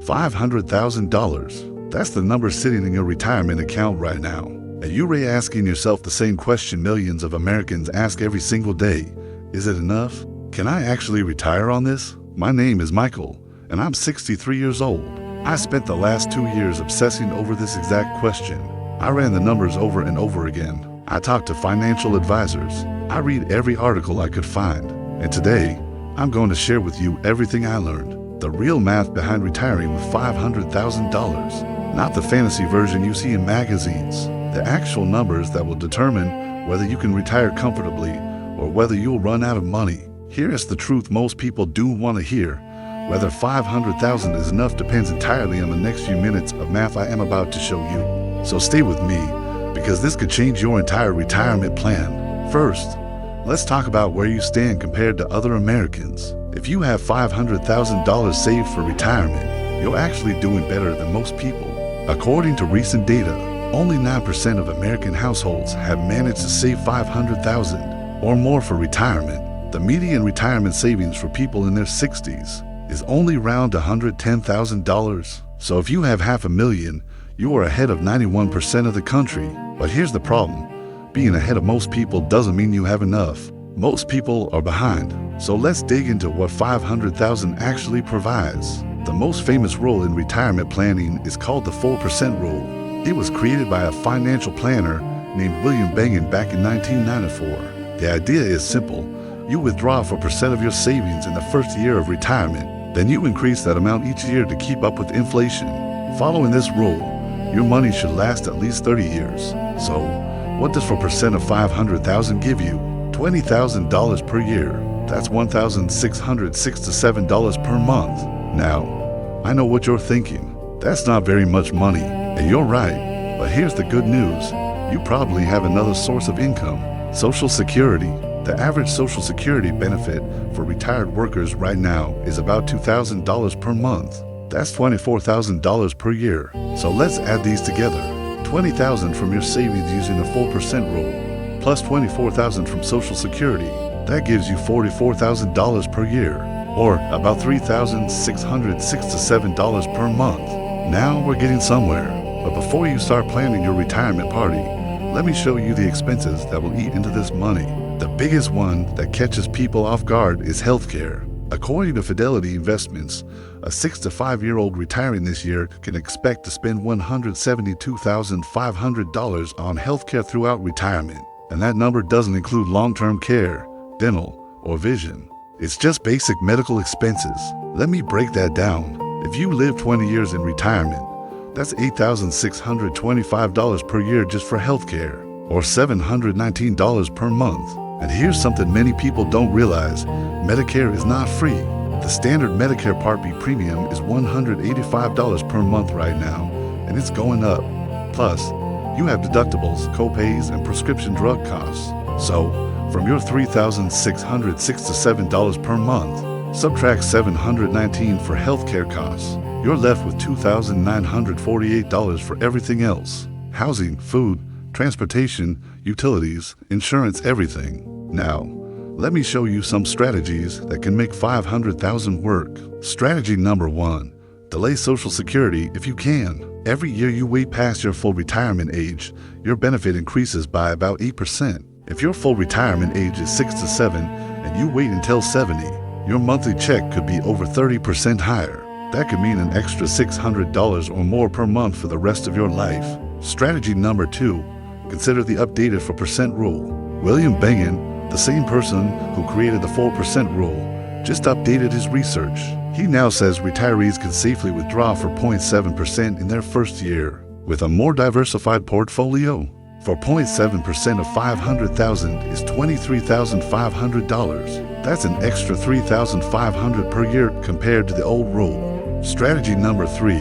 $500,000. That's the number sitting in your retirement account right now. And you're asking yourself the same question millions of Americans ask every single day. Is it enough? Can I actually retire on this? My name is Michael, and I'm 63 years old. I spent the last 2 years obsessing over this exact question. I ran the numbers over and over again. I talked to financial advisors. I read every article I could find. And today, I'm going to share with you everything I learned. The real math behind retiring with $500,000. Not the fantasy version you see in magazines. The actual numbers that will determine whether you can retire comfortably or whether you'll run out of money. Here is the truth most people do want to hear. Whether $500,000 is enough depends entirely on the next few minutes of math I am about to show you. So stay with me, because this could change your entire retirement plan. First, let's talk about where you stand compared to other Americans. If you have $500,000 saved for retirement, you're actually doing better than most people. According to recent data, only 9% of American households have managed to save $500,000 or more for retirement. The median retirement savings for people in their 60s is only around $110,000. So if you have $500,000, you are ahead of 91% of the country. But here's the problem. Being ahead of most people doesn't mean you have enough. Most people are behind. So let's dig into what $500,000 actually provides. The most famous rule in retirement planning is called the 4% rule. It was created by a financial planner named William Bengen back in 1994. The idea is simple. You withdraw 4% of your savings in the first year of retirement. Then you increase that amount each year to keep up with inflation. Following this rule, your money should last at least 30 years. So, what does 4% of $500,000 give you? $20,000 per year. That's $1,667 per month. Now, I know what you're thinking. That's not very much money. And you're right. But here's the good news. You probably have another source of income. Social Security. The average Social Security benefit for retired workers right now is about $2,000 per month. That's $24,000 per year. So let's add these together. $20,000 from your savings using the 4% rule, plus $24,000 from Social Security. That gives you $44,000 per year, or about $3,667 per month. Now we're getting somewhere. But before you start planning your retirement party, let me show you the expenses that will eat into this money. The biggest one that catches people off guard is healthcare. According to Fidelity Investments, a 6 to 5-year-old retiring this year can expect to spend $172,500 on healthcare throughout retirement. And that number doesn't include long-term care, dental, or vision. It's just basic medical expenses. Let me break that down. If you live 20 years in retirement, that's $8,625 per year just for healthcare, or $719 per month. And here's something many people don't realize. Medicare is not free. The standard Medicare Part B premium is $185 per month right now, and it's going up. Plus, you have deductibles, co-pays, and prescription drug costs. So, from your $3,667 per month, subtract $719 for healthcare costs. You're left with $2,948 for everything else. Housing, food, transportation, utilities, insurance, everything. Now, let me show you some strategies that can make $500,000 work. Strategy number 1, delay Social Security if you can. Every year you wait past your full retirement age, your benefit increases by about 8%. If your full retirement age is 6 to 7 and you wait until 70, your monthly check could be over 30% higher. That could mean an extra $600 or more per month for the rest of your life. Strategy number 2, consider the updated 4% rule. William Bengen, the same person who created the 4% rule, just updated his research. He now says retirees can safely withdraw for 0.7% in their first year. With a more diversified portfolio, for 0.7% of $500,000 is $23,500. That's an extra $3,500 per year compared to the old rule. Strategy number 3,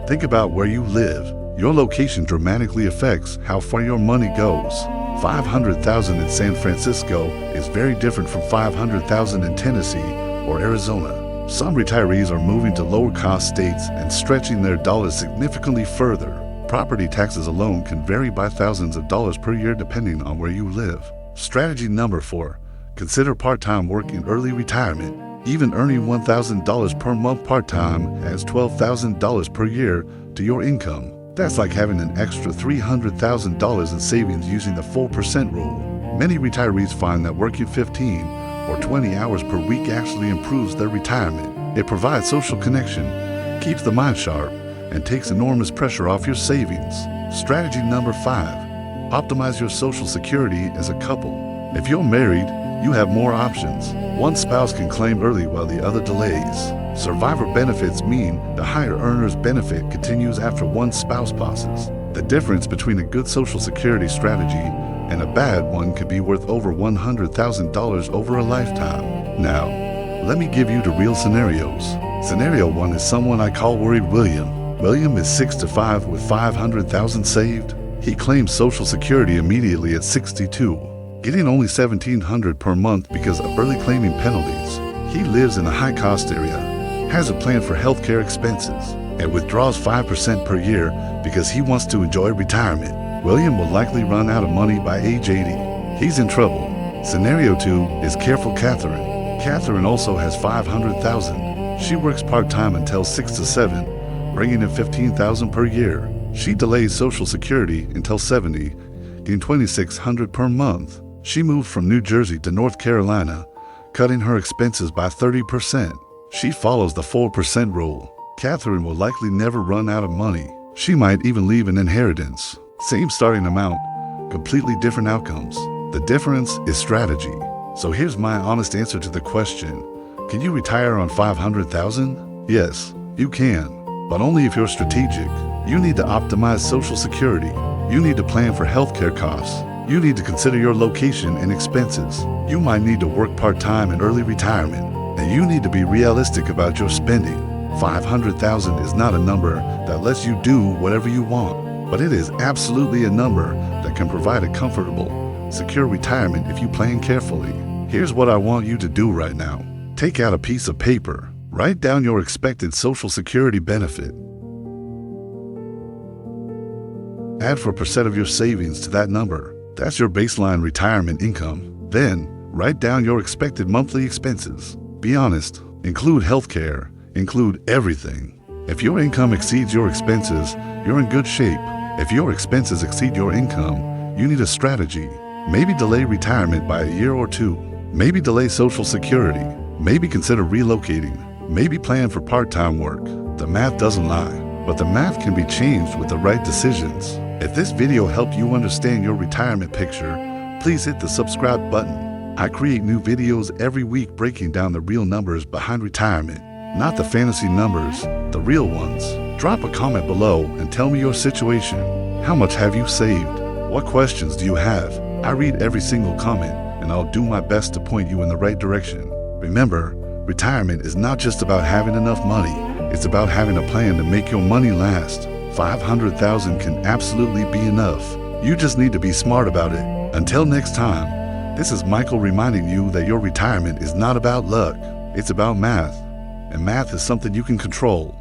think about where you live. Your location dramatically affects how far your money goes. $500,000 in San Francisco is very different from $500,000 in Tennessee or Arizona. Some retirees are moving to lower-cost states and stretching their dollars significantly further. Property taxes alone can vary by thousands of dollars per year depending on where you live. Strategy number 4, consider part-time work in early retirement. Even earning $1,000 per month part-time adds $12,000 per year to your income. That's like having an extra $300,000 in savings using the 4% rule. Many retirees find that working 15 or 20 hours per week actually improves their retirement. It provides social connection, keeps the mind sharp, and takes enormous pressure off your savings. Strategy number 5, optimize your Social Security as a couple. If you're married, you have more options. One spouse can claim early while the other delays. Survivor benefits mean the higher earner's benefit continues after one spouse passes. The difference between a good Social Security strategy and a bad one can be worth over $100,000 over a lifetime. Now, let me give you the real scenarios. Scenario 1 is someone I call Worried William. William is 65 with $500,000 saved. He claims Social Security immediately at 62, getting only $1,700 per month because of early claiming penalties. He lives in a high-cost area, has a plan for healthcare expenses, and withdraws 5% per year because he wants to enjoy retirement. William will likely run out of money by age 80. He's in trouble. Scenario 2 is Careful Catherine. Catherine also has $500,000. She works part-time until 6 to 7, bringing in $15,000 per year. She delays Social Security until 70, getting $2,600 per month. She moved from New Jersey to North Carolina, cutting her expenses by 30%. She follows the 4% rule. Catherine will likely never run out of money. She might even leave an inheritance. Same starting amount, completely different outcomes. The difference is strategy. So here's my honest answer to the question. Can you retire on $500,000? Yes, you can, but only if you're strategic. You need to optimize Social Security. You need to plan for healthcare costs. You need to consider your location and expenses. You might need to work part-time in early retirement. And you need to be realistic about your spending. $500,000 is not a number that lets you do whatever you want, but it is absolutely a number that can provide a comfortable, secure retirement if you plan carefully. Here's what I want you to do right now. Take out a piece of paper. Write down your expected Social Security benefit. Add 4% of your savings to that number. That's your baseline retirement income. Then, write down your expected monthly expenses. Be honest. Include healthcare. Include everything. If your income exceeds your expenses, you're in good shape. If your expenses exceed your income, you need a strategy. Maybe delay retirement by a year or 2. Maybe delay Social Security. Maybe consider relocating. Maybe plan for part-time work. The math doesn't lie, but the math can be changed with the right decisions. If this video helped you understand your retirement picture, please hit the subscribe button. I create new videos every week breaking down the real numbers behind retirement, not the fantasy numbers, the real ones. Drop a comment below and tell me your situation. How much have you saved? What questions do you have? I read every single comment, and I'll do my best to point you in the right direction. Remember, retirement is not just about having enough money. It's about having a plan to make your money last. $500,000 can absolutely be enough. You just need to be smart about it. Until next time, this is Michael reminding you that your retirement is not about luck. It's about math. And math is something you can control.